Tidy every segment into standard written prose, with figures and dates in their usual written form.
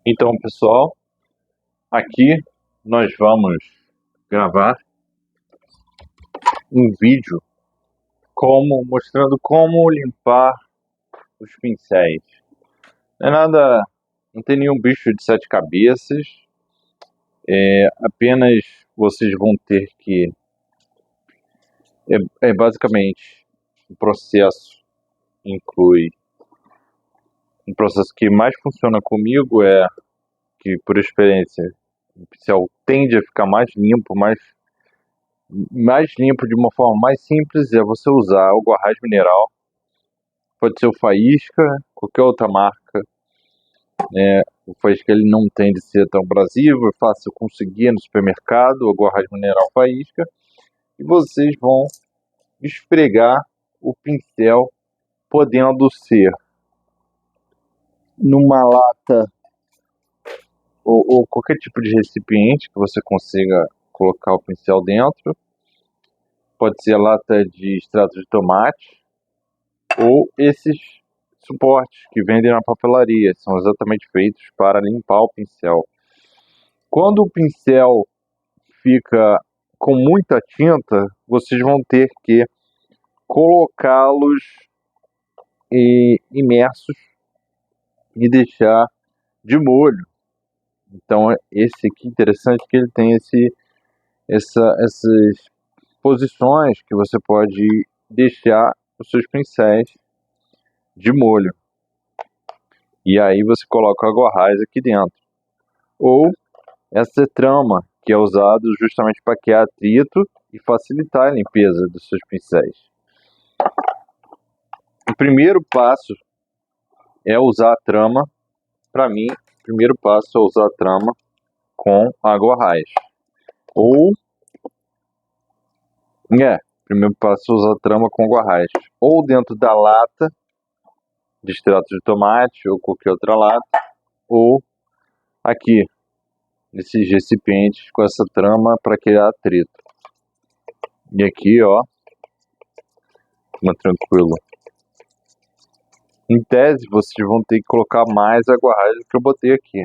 Então, pessoal, aqui nós vamos gravar um vídeo mostrando como limpar os pincéis. Não é nada, não tem nenhum bicho de sete cabeças, apenas vocês vão ter que, basicamente, o processo inclui, um processo que mais funciona comigo é que, por experiência, o pincel tende a ficar mais limpo de uma forma mais simples é você usar o Guarrás mineral, pode ser o Faísca, qualquer outra marca, né? O Faísca ele não tende a ser tão abrasivo, é fácil conseguir no supermercado, o Guarrás mineral Faísca, e vocês vão esfregar o pincel, podendo ser numa lata ou qualquer tipo de recipiente que você consiga colocar o pincel dentro. Pode ser a lata de extrato de tomate ou esses suportes que vendem na papelaria, são exatamente feitos para limpar o pincel. Quando o pincel fica com muita tinta, vocês vão ter que colocá-los imersos e deixar de molho. Então esse aqui interessante que ele tem essas posições que você pode deixar os seus pincéis de molho. E aí você coloca o Guarrás aqui dentro. Ou essa trama, que é usado justamente para criar atrito e facilitar a limpeza dos seus pincéis. O primeiro passo é usar a trama. Para mim, o primeiro passo é usar a trama com a Guarrás. Primeiro passo é usar a trama com Guarrás. Ou dentro da lata de extrato de tomate ou qualquer outra lata, ou aqui nesses recipientes com essa trama para criar atrito. E aqui, ó, mais tranquilo. Em tese, vocês vão ter que colocar mais a Guarrás do que eu botei aqui.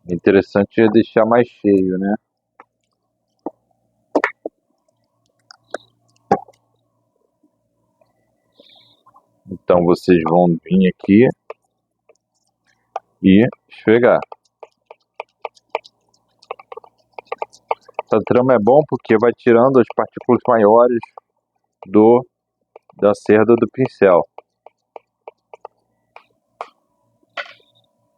O interessante é deixar mais cheio, né? Então vocês vão vir aqui e esfregar. Essa trama é bom porque vai tirando as partículas maiores da cerda do pincel.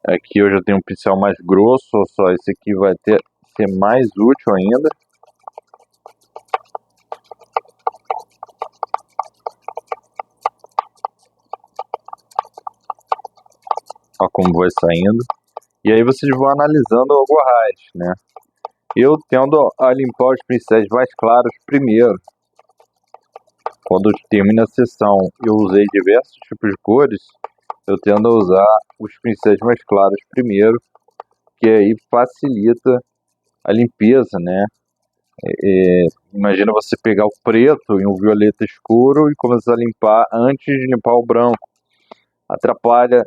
Aqui eu já tenho um pincel mais grosso, só esse aqui vai ser mais útil ainda. Olha como vai saindo. E aí vocês vão analisando o Guarrás, né? Eu tendo a limpar os pincéis mais claros primeiro. Quando termina a sessão eu usei diversos tipos de cores, eu tendo a usar os pincéis mais claros primeiro, que aí facilita a limpeza, né? Imagina você pegar o preto e um violeta escuro e começar a limpar antes de limpar o branco. Atrapalha,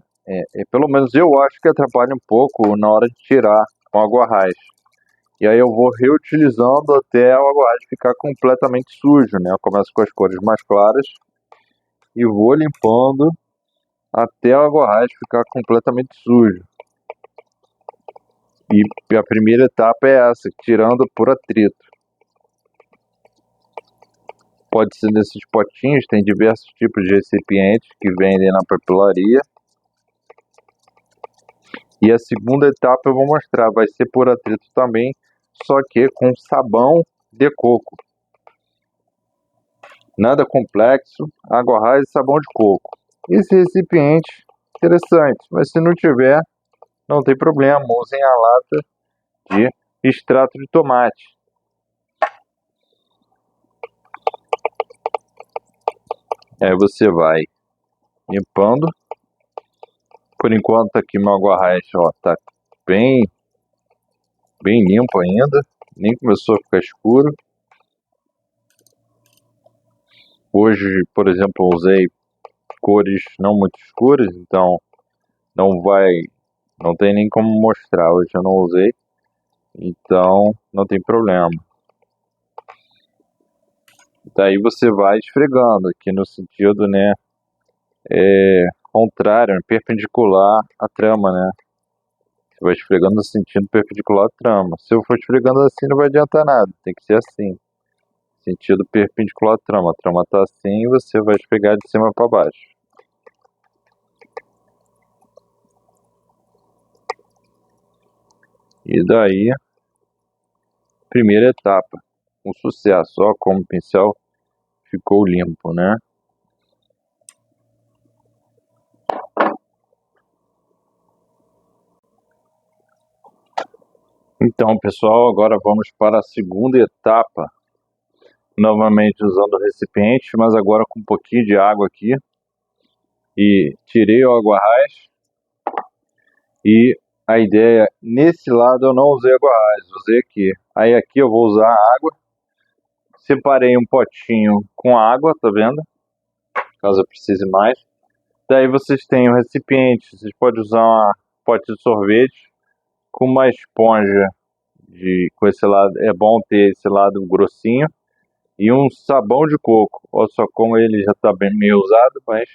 pelo menos eu acho que atrapalha um pouco na hora de tirar com a Guarrás. E aí eu vou reutilizando até o Guarrás ficar completamente sujo, né? Eu começo com as cores mais claras e vou limpando até o Guarrás ficar completamente sujo. E a primeira etapa é essa, tirando por atrito. Pode ser nesses potinhos, tem diversos tipos de recipientes que vendem na papelaria. E a segunda etapa eu vou mostrar, vai ser por atrito também, só que com sabão de coco. Nada complexo, água rasa e sabão de coco. Esse recipiente, interessante, mas se não tiver, não tem problema, usem a lata de extrato de tomate. Aí você vai limpando. Por enquanto aqui meu Guarrás, ó, tá bem limpo ainda, nem começou a ficar escuro. Hoje, por exemplo, usei cores não muito escuras, então não vai Não tem nem como mostrar, hoje eu não usei, então não tem problema. Daí você vai esfregando aqui no sentido, né, contrário, perpendicular à trama, né. Você vai esfregando no sentido perpendicular à trama. Se eu for esfregando assim não vai adiantar nada, tem que ser assim. Sentido perpendicular à trama. A trama tá assim e você vai esfregar de cima para baixo. E daí, primeira etapa, um sucesso. Ó como o pincel ficou limpo, né? Então, pessoal, agora vamos para a segunda etapa. Novamente usando o recipiente, mas agora com um pouquinho de água aqui. E tirei o aguarrás. E a ideia, nesse lado eu não usei aguarrás, usei aqui. Aí aqui eu vou usar água. Separei um potinho com água, tá vendo? Caso eu precise mais. Daí vocês têm um recipiente, vocês podem usar um pote de sorvete com uma esponja com esse lado, é bom ter esse lado grossinho, e um sabão de coco. Olha só como ele já está bem meio usado, mas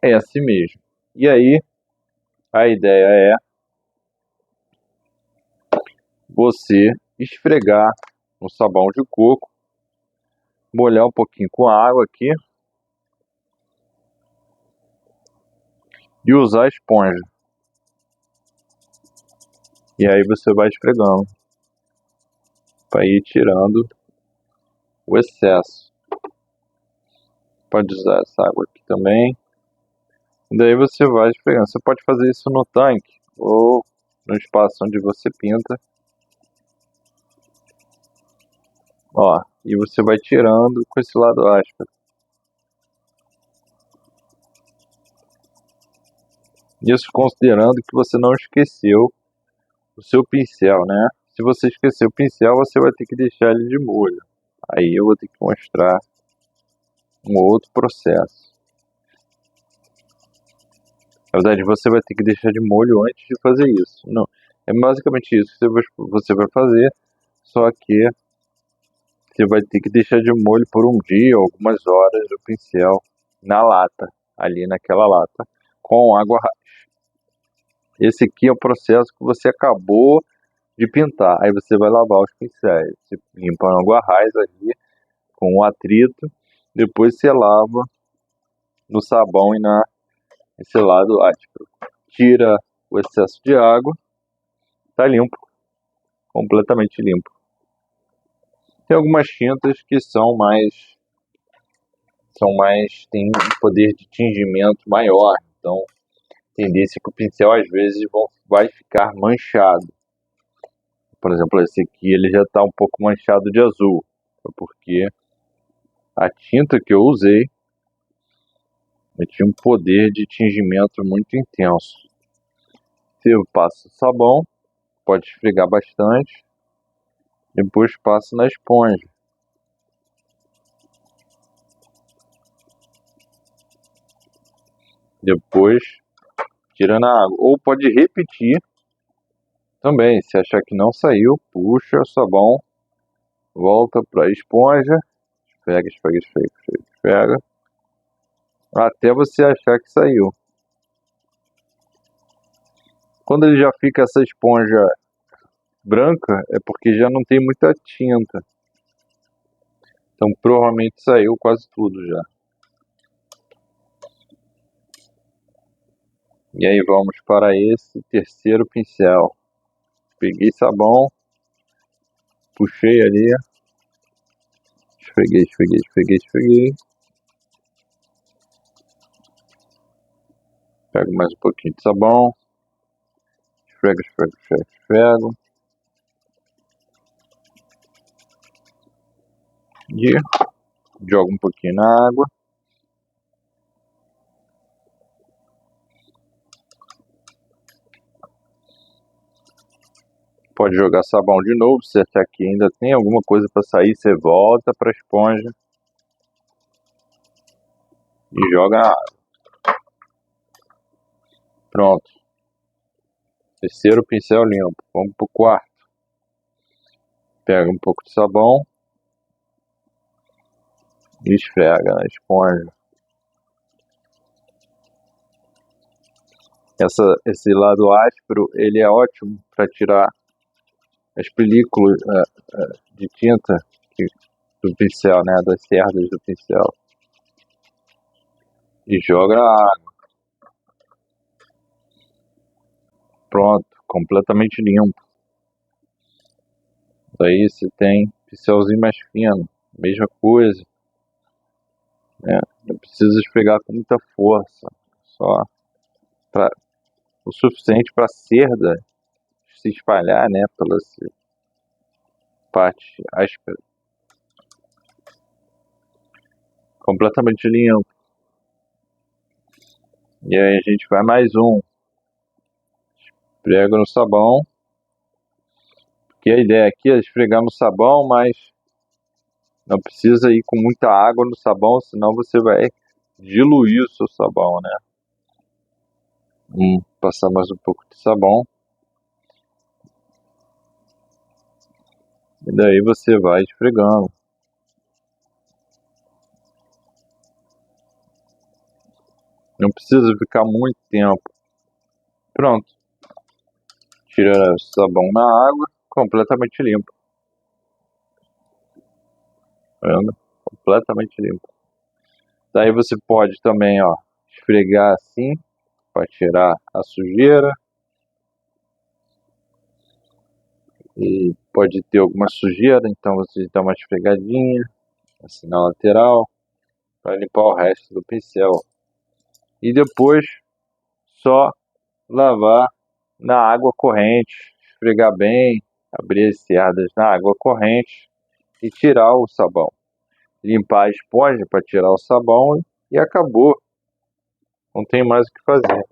é assim mesmo. E aí, a ideia é você esfregar no sabão de coco, molhar um pouquinho com água aqui e usar a esponja. E aí você vai esfregando para ir tirando o excesso. Pode usar essa água aqui também. Daí você vai esfregando. Você pode fazer isso no tanque ou no espaço onde você pinta. Ó, e você vai tirando com esse lado áspero. Isso considerando que você não esqueceu o seu pincel, né? Se você esquecer o pincel, você vai ter que deixar ele de molho. Aí eu vou ter que mostrar um outro processo. Na verdade, você vai ter que deixar de molho antes de fazer isso. Não, é basicamente isso que você vai fazer, só que você vai ter que deixar de molho por um dia, algumas horas, o pincel na lata, ali naquela lata, com água raiz. Esse aqui é o processo que você acabou de pintar. Aí você vai lavar os pincéis. Você limpa a água raiz ali com o atrito, depois você lava no sabão e nesse lado áspero. Tira o excesso de água, tá limpo, completamente limpo. Tem algumas tintas que têm um poder de tingimento maior, então tendência que o pincel às vezes vai ficar manchado. Por exemplo, esse aqui ele já está um pouco manchado de azul, porque a tinta que eu usei tinha um poder de tingimento muito intenso. Se eu passo sabão, pode esfregar bastante, depois passo na esponja. Depois tira na água. Ou pode repetir também, se achar que não saiu, puxa o sabão, volta para a esponja, esfrega, esfrega, esfrega, esfrega, esfrega, até você achar que saiu. Quando ele já fica essa esponja branca, é porque já não tem muita tinta. Então provavelmente saiu quase tudo já. E aí vamos para esse terceiro pincel. Peguei sabão, puxei ali, esfreguei, esfreguei, esfreguei, esfreguei. Pego mais um pouquinho de sabão, esfrego, esfrego, esfrego, esfrego. E jogo um pouquinho na água. Pode jogar sabão de novo, se achar que ainda tem alguma coisa para sair, você volta para a esponja e joga na água. Pronto. Terceiro pincel limpo. Vamos pro quarto. Pega um pouco de sabão e esfrega na esponja. Esse lado áspero, ele é ótimo para tirar as películas de tinta do pincel, né, das cerdas do pincel. E joga na água. Pronto, completamente limpo. Daí você tem pincelzinho mais fino, mesma coisa, né? Não precisa esfregar com muita força, só o suficiente para a cerda se espalhar, né, pela parte áspera. Completamente limpo. E aí a gente vai mais um. Esfrega no sabão. Porque a ideia aqui é esfregar no sabão, mas não precisa ir com muita água no sabão, senão você vai diluir o seu sabão, né? Passar mais um pouco de sabão. E daí você vai esfregando. Não precisa ficar muito tempo. Pronto. Tira o sabão na água, completamente limpo. Vendo? Completamente limpo. Daí você pode também, ó, esfregar assim, para tirar a sujeira. E pode ter alguma sujeira, então você dá uma esfregadinha, assim na lateral, para limpar o resto do pincel. E depois só lavar na água corrente, esfregar bem, abrir as cerdas na água corrente e tirar o sabão. Limpar a esponja para tirar o sabão e acabou. Não tem mais o que fazer.